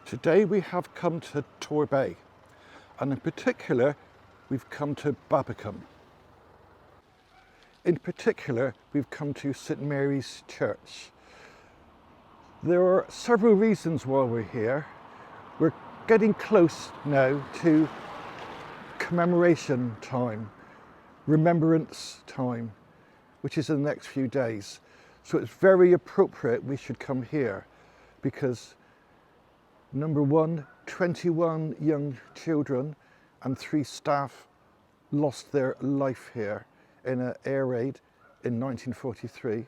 Today we have come to Torbay, and in particular we've come to Babbacombe. In particular we've come to St Mary's Church. There are several reasons why we're here. We're getting close now to commemoration time, remembrance time, which is in the next few days. So it's very appropriate we should come here because number one, 21 young children and 3 staff lost their life here in an air raid in 1943.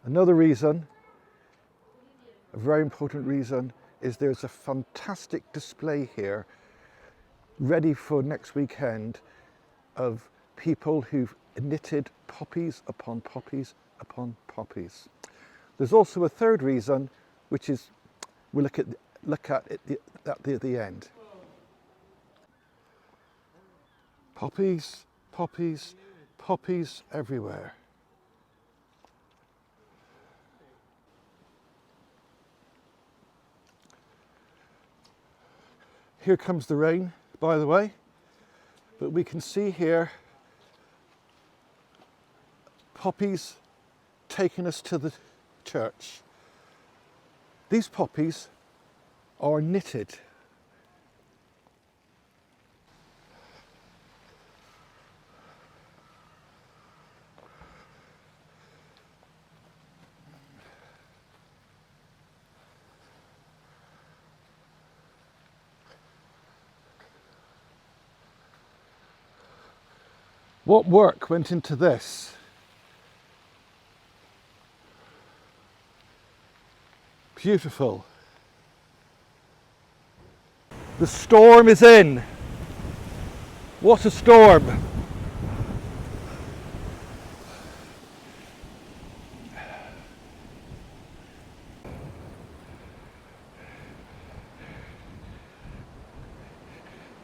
Another reason, a very important reason, is there's a fantastic display here ready for next weekend of people who've knitted poppies upon poppies upon poppies. There's also a third reason, which is we'll look at it at the end. Poppies, poppies, poppies everywhere. Here comes the rain, by the way, but we can see here poppies taking us to the church. These poppies are knitted. What work went into this? Beautiful. The storm is in. What a storm.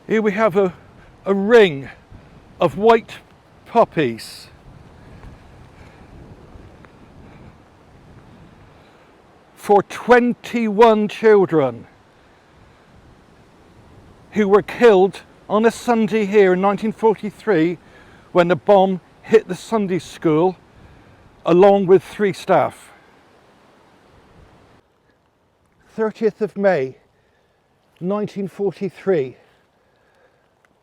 Here we have a ring of white poppies. For 21 children who were killed on a Sunday here in 1943 when the bomb hit the Sunday school along with 3 staff. 30th of May 1943,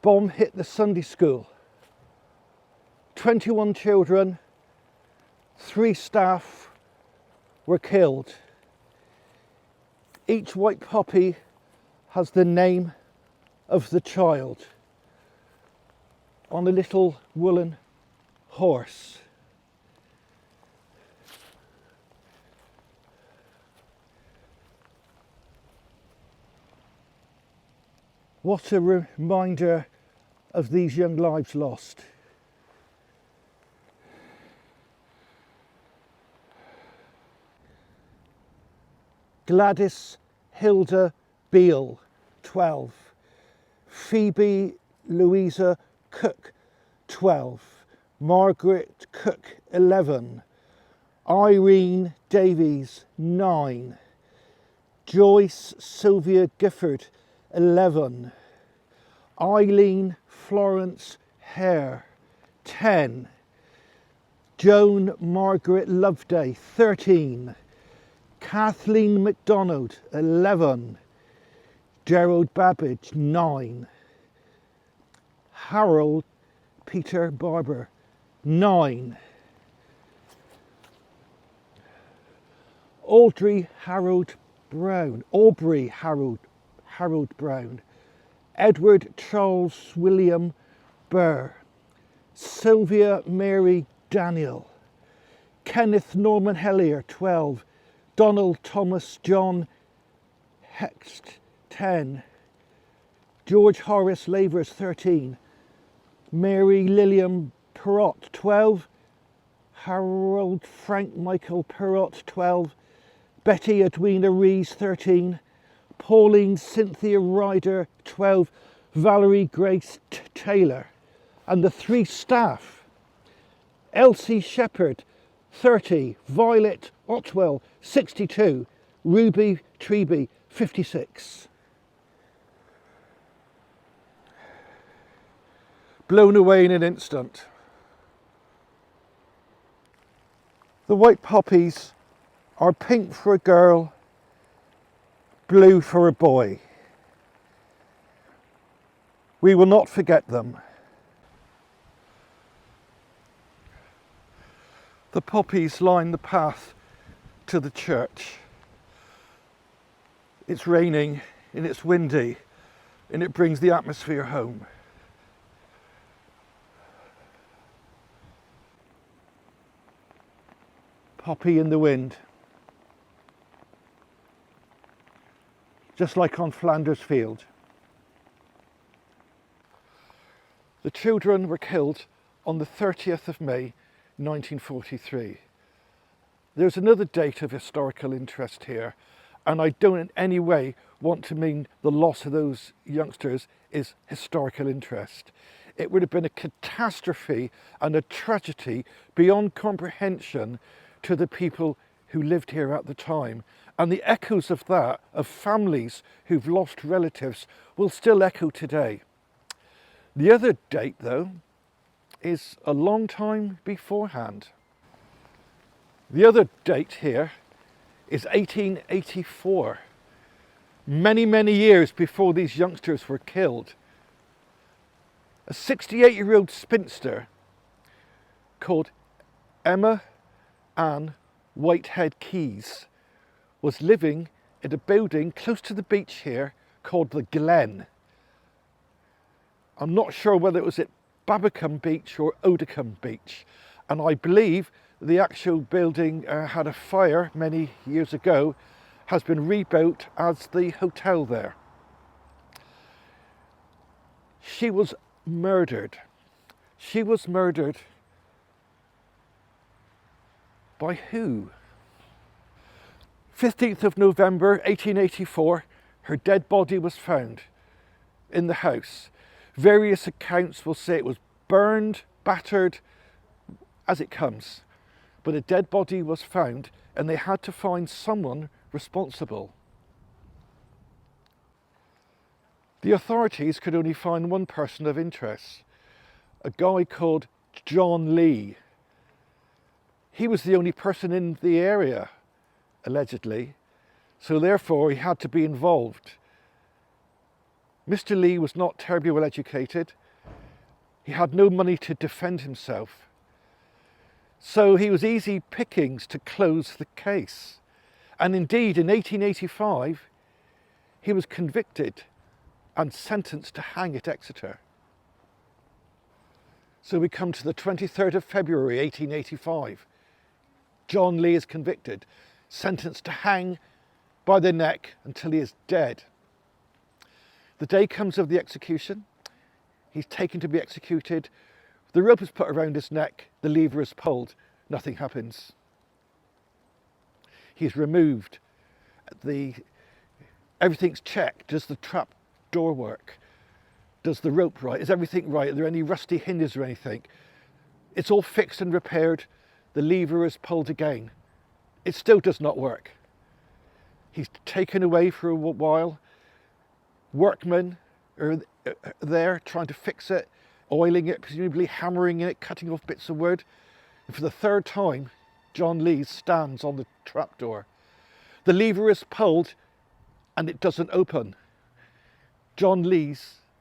bomb hit the Sunday school. 21 children, 3 staff were killed. Each white poppy has the name of the child on a little woolen horse. What a reminder of these young lives lost. Gladys Hilda Beale, 12. Phoebe Louisa Cook, 12. Margaret Cook, 11. Irene Davies, 9. Joyce Sylvia Gifford, 11. Eileen Florence Hare, 10. Joan Margaret Loveday, 13. Kathleen MacDonald, 11. Gerald Babbage, 9. Harold Peter Barber, 9. Aubrey Harold Brown, Edward Charles William Burr, Sylvia Mary Daniel, Kenneth Norman Hellier, 12. Donald Thomas John Hext, 10. George Horace Lavers, 13. Mary Lillian Perrott, 12. Harold Frank Michael Perrott, 12. Betty Edwina Rees, 13. Pauline Cynthia Ryder, 12. Valerie Grace Taylor. And the 3 staff: Elsie Shepherd, 30. Violet Otwell, 62. Ruby Treby, 56. Blown away in an instant. The white poppies are pink for a girl, blue for a boy. We will not forget them. The poppies line the path to the church. It's raining and it's windy and it brings the atmosphere home. Poppy in the wind. Just like on Flanders Field. The children were killed on the 30th of May 1943. There's another date of historical interest here, and I don't in any way want to mean the loss of those youngsters is historical interest. It would have been a catastrophe and a tragedy beyond comprehension to the people who lived here at the time. And the echoes of that, of families who've lost relatives, will still echo today. The other date, though, is a long time beforehand. The other date here is 1884. Many, many years before these youngsters were killed. A 68-year-old spinster called Emma Ann Whitehead Keyes was living in a building close to the beach here called the Glen. I'm not sure whether it was at Babbacombe Beach or Occurrence Beach, and I believe the actual building had a fire many years ago, has been rebuilt as the hotel there. She was murdered. She was murdered by who? 15th of November 1884, her dead body was found in the house. Various accounts will say it was burned, battered, as it comes. But a dead body was found and they had to find someone responsible. The authorities could only find one person of interest, a guy called John Lee. He was the only person in the area, allegedly, so therefore he had to be involved. Mr. Lee was not terribly well educated. He had no money to defend himself. So he was easy pickings to close the case. And indeed, in 1885, he was convicted and sentenced to hang at Exeter. So we come to the 23rd of February 1885. John Lee is convicted, sentenced to hang by the neck until he is dead. The day comes of the execution. He's taken to be executed. The rope is put around his neck, the lever is pulled, nothing happens. He's removed. Everything's checked. Does the trap door work? Does the rope right? Is everything right? Are there any rusty hinges or anything? It's all fixed and repaired. The lever is pulled again. It still does not work. He's taken away for a while. Workmen are there trying to fix it, oiling it, presumably hammering it, cutting off bits of wood. And for the third time, John Lee stands on the trapdoor. The lever is pulled and it doesn't open. John Lee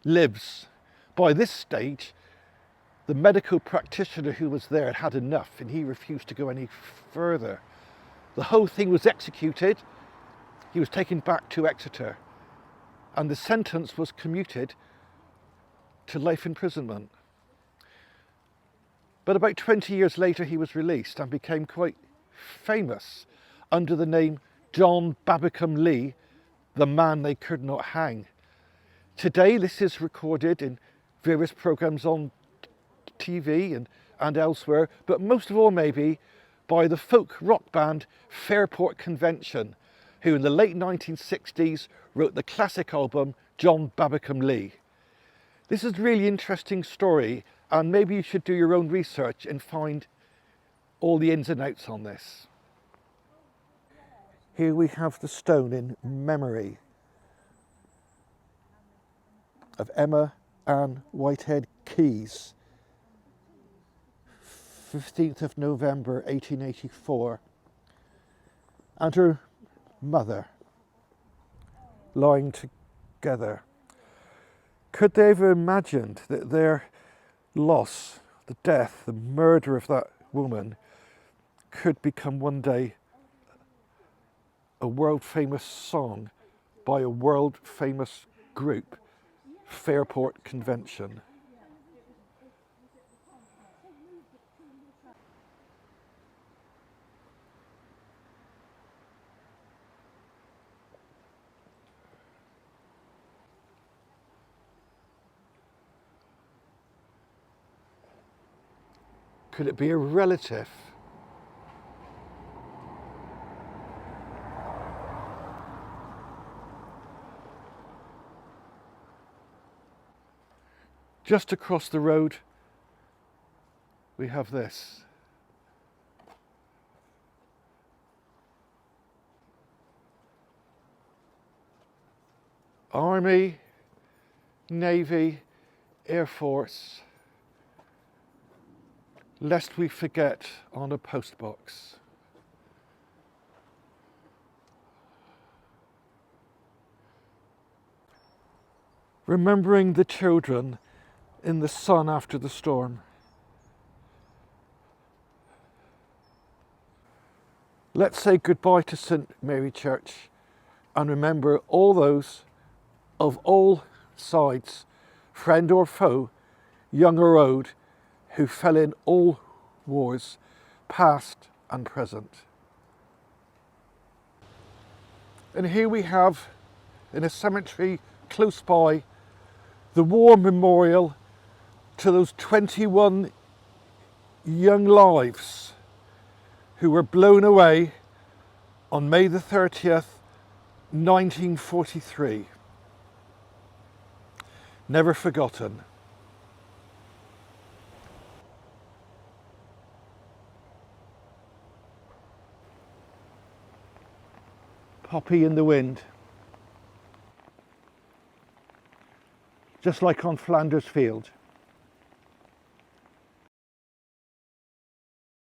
lives. By this stage, the medical practitioner who was there had enough and he refused to go any further. The whole thing was executed. He was taken back to Exeter and the sentence was commuted to life imprisonment. But about 20 years later he was released and became quite famous under the name John Babbacombe Lee, the man they could not hang. Today this is recorded in various programmes on TV and elsewhere, but most of all maybe by the folk rock band Fairport Convention, who in the late 1960s wrote the classic album John Babbacombe Lee. This is a really interesting story and maybe you should do your own research and find all the ins and outs on this. Here we have the stone in memory of Emma Ann Whitehead Keyes, 15th of November 1884, and her mother lying together. Could they have imagined that their loss, the death, the murder of that woman could become one day a world famous song by a world famous group, Fairport Convention? Could it be a relative? Just across the road, we have this. Army, Navy, Air Force, lest we forget on a postbox. Remembering the children in the sun after the storm. Let's say goodbye to St. Mary Church and remember all those of all sides, friend or foe, young or old, who fell in all wars, past and present. And here we have, in a cemetery close by, the war memorial to those 21 young lives who were blown away on May the 30th, 1943. Never forgotten. Poppy in the wind. Just like on Flanders Field.